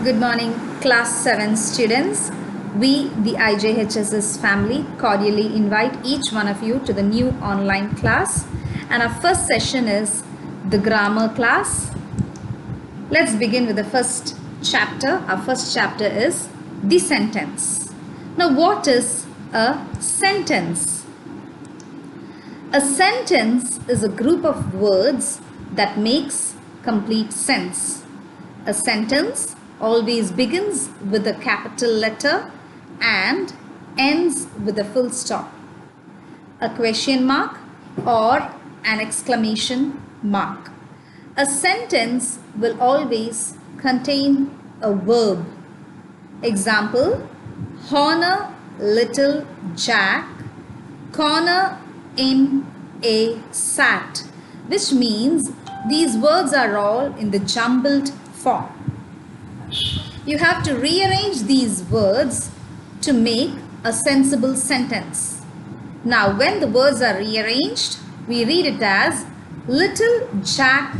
Good morning, Class 7 students. We, the IJHSS family, cordially invite each one of you to the new online class. And our first session is the grammar class. Let's begin with the first chapter. Our first chapter is the sentence. Now, what is a sentence? A sentence is a group of words that makes complete sense. A sentence always begins with a capital letter and ends with a full stop, a question mark or an exclamation mark. A sentence will always contain a verb. Example, honor little Jack, corner in a sat, which means these words are all in the jumbled form. You have to rearrange these words to make a sensible sentence. Now, when the words are rearranged, we read it as little Jack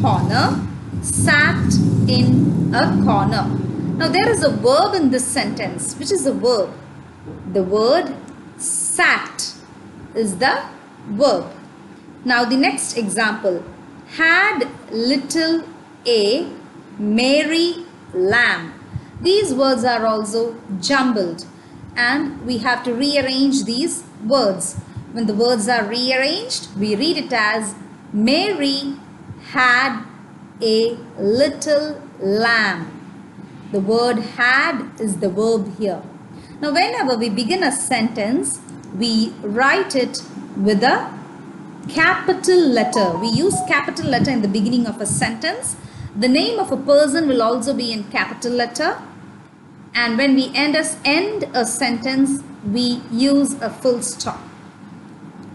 Horner sat in a corner. Now, there is a verb in this sentence. Which is the verb? The word sat is the verb. Now, the next example. Had little a Mary lamb. These words are also jumbled and we have to rearrange these words. When the words are rearranged, we read it as Mary had a little lamb. The word had is the verb here. Now, whenever we begin a sentence, we write it with a capital letter. We use capital letter in the beginning of a sentence. The name of a person will also be in capital letter. And when we end a sentence, we use a full stop.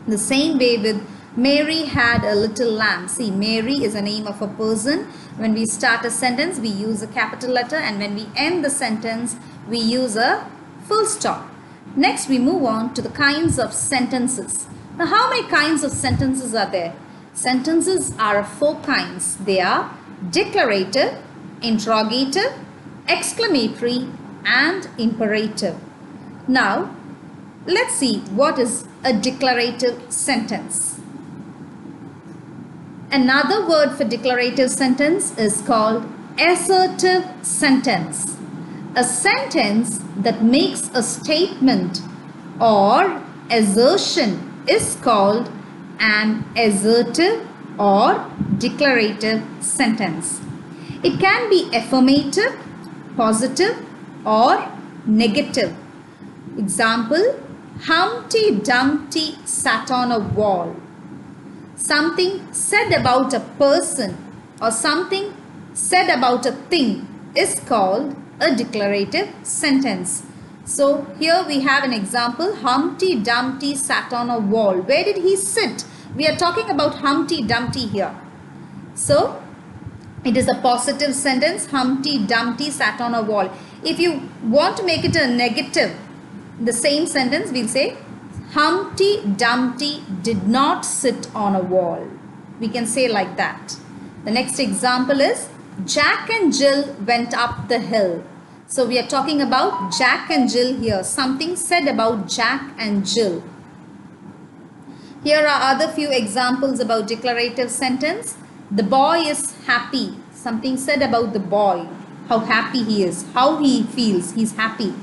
The same way with Mary had a little lamb. See, Mary is a name of a person. When we start a sentence, we use a capital letter. And when we end the sentence, we use a full stop. Next, we move on to the kinds of sentences. Now, how many kinds of sentences are there? Sentences are of 4 kinds. They are declarative, interrogative, exclamatory, and imperative. Now, let's see what is a declarative sentence. Another word for declarative sentence is called assertive sentence. A sentence that makes a statement or assertion is called an assertive or declarative sentence. It can be affirmative, positive, or negative. Example, Humpty Dumpty sat on a wall. Something said about a person or something said about a thing is called a declarative sentence. So here we have an example, Humpty Dumpty sat on a wall. Where did he sit? We are talking about Humpty Dumpty here. So it is a positive sentence, Humpty Dumpty sat on a wall. If you want to make it a negative, the same sentence we'll say Humpty Dumpty did not sit on a wall. We can say like that. The next example is Jack and Jill went up the hill. So we are talking about Jack and Jill here. Something said about Jack and Jill. Here are other few examples about declarative sentence. The boy is happy. Something said about the boy. How happy he is. How he feels. He's happy.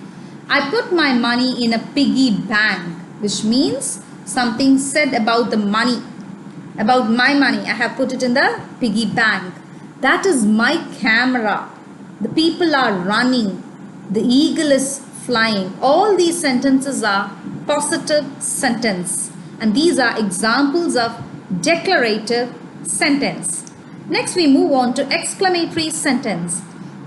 I put my money in a piggy bank. Which means something said about the money. About my money. I have put it in the piggy bank. That is my camera. The people are running. The eagle is flying. All these sentences are positive sentence. And these are examples of declarative sentence. Next, we move on to exclamatory sentence.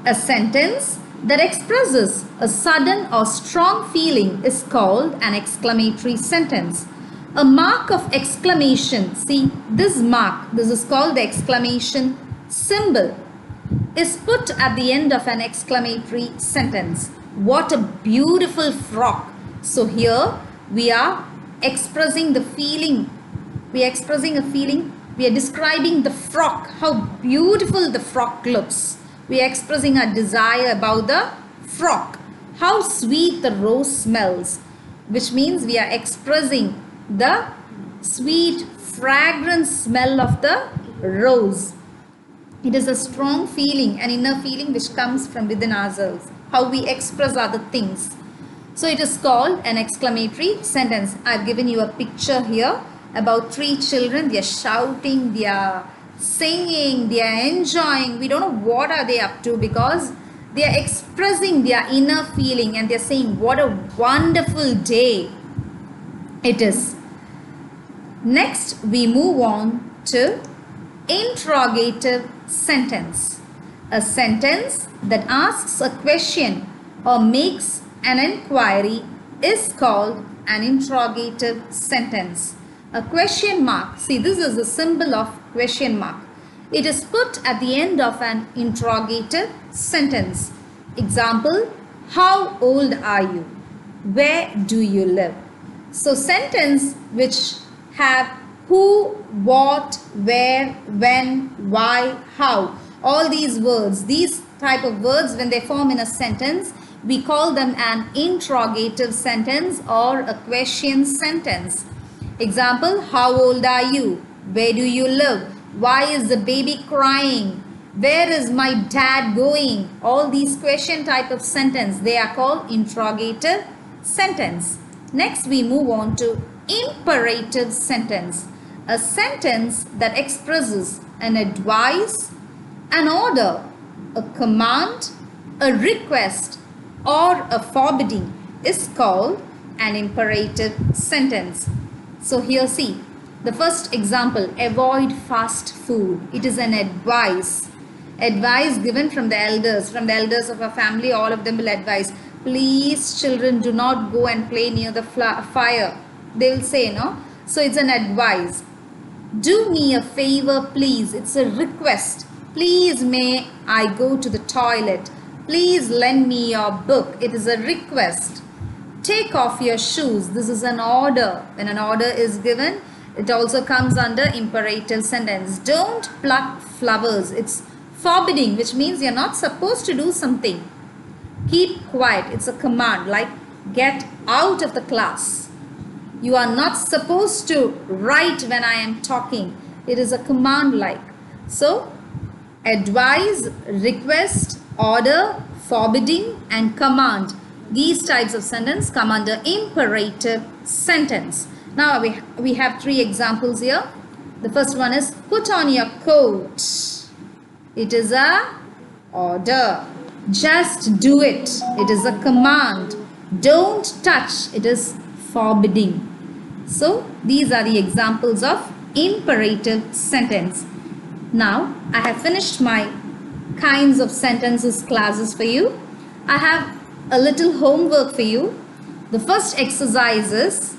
A sentence that expresses a sudden or strong feeling is called an exclamatory sentence. A mark of exclamation, see this mark, this is called the exclamation symbol, is put at the end of an exclamatory sentence. What a beautiful frock. So here we are expressing the feeling. We are expressing a feeling. We are describing the frock. How beautiful the frock looks. We are expressing our desire about the frock. How sweet the rose smells, which means we are expressing the sweet fragrant smell of the rose. It is a strong feeling, an inner feeling which comes from within ourselves. How we express other things. So it is called an exclamatory sentence. I've given you a picture here about 3 children. They are shouting, they are singing, they are enjoying. We don't know what are they up to because they are expressing their inner feeling and they are saying what a wonderful day it is. Next, we move on to interrogative sentence. A sentence that asks a question or makes an inquiry is called an interrogative sentence. A question mark, see this is a symbol of question mark. It is put at the end of an interrogative sentence. Example, how old are you? Where do you live? So sentence which have who, what, where, when, why, how. All these words, these type of words when they form in a sentence, we call them an interrogative sentence or a question sentence. Example, how old are you? Where do you live? Why is the baby crying? Where is my dad going? All these question type of sentence, they are called interrogative sentence. Next, we move on to imperative sentence. A sentence that expresses an advice, an order, a command, a request, or a forbidding is called an imperative sentence. So here see, the first example, avoid fast food. It is an advice. Advice given from the elders of a family, all of them will advise. Please children, do not go and play near the fire. They will say, no? So it's an advice. Do me a favor, please. It's a request. Please may I go to the toilet. Please lend me your book. It is a request. Take off your shoes. This is an order. When an order is given, it also comes under imperative sentence. Don't pluck flowers. It's forbidding, which means you're not supposed to do something. Keep quiet. It's a command like get out of the class. You are not supposed to write when I am talking. It is a command like. So, advise, request, order, forbidding and command. These types of sentence come under imperative sentence. Now we have 3 examples here. The first one is put on your coat. It is a order. Just do it. It is a command. Don't touch. It is forbidding. So these are the examples of imperative sentence. Now I have finished my kinds of sentences classes for you. I have a little homework for you. The first exercise is,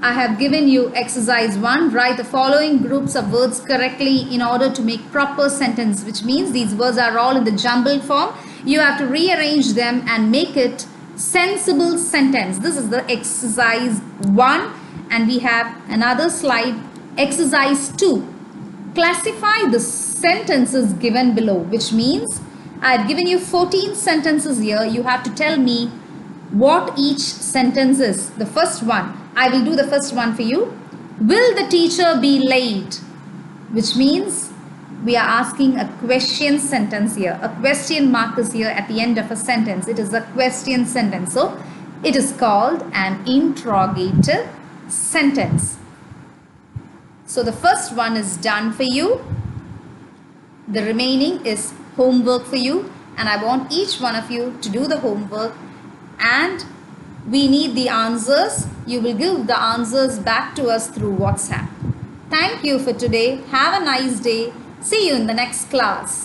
I have given you exercise 1. Write the following groups of words correctly in order to make proper sentence, which means these words are all in the jumbled form. You have to rearrange them and make it sensible sentence. This is the exercise 1 and we have another slide, exercise 2. Classify the sentences given below, which means I have given you 14 sentences here. You have to tell me what each sentence is. The first one, I will do the first one for you. Will the teacher be late? Which means we are asking a question sentence here. A question mark is here at the end of a sentence. It is a question sentence. So it is called an interrogative sentence. So the first one is done for you. The remaining is homework for you, and I want each one of you to do the homework and we need the answers. You will give the answers back to us through WhatsApp. Thank you for today. Have a nice day. See you in the next class.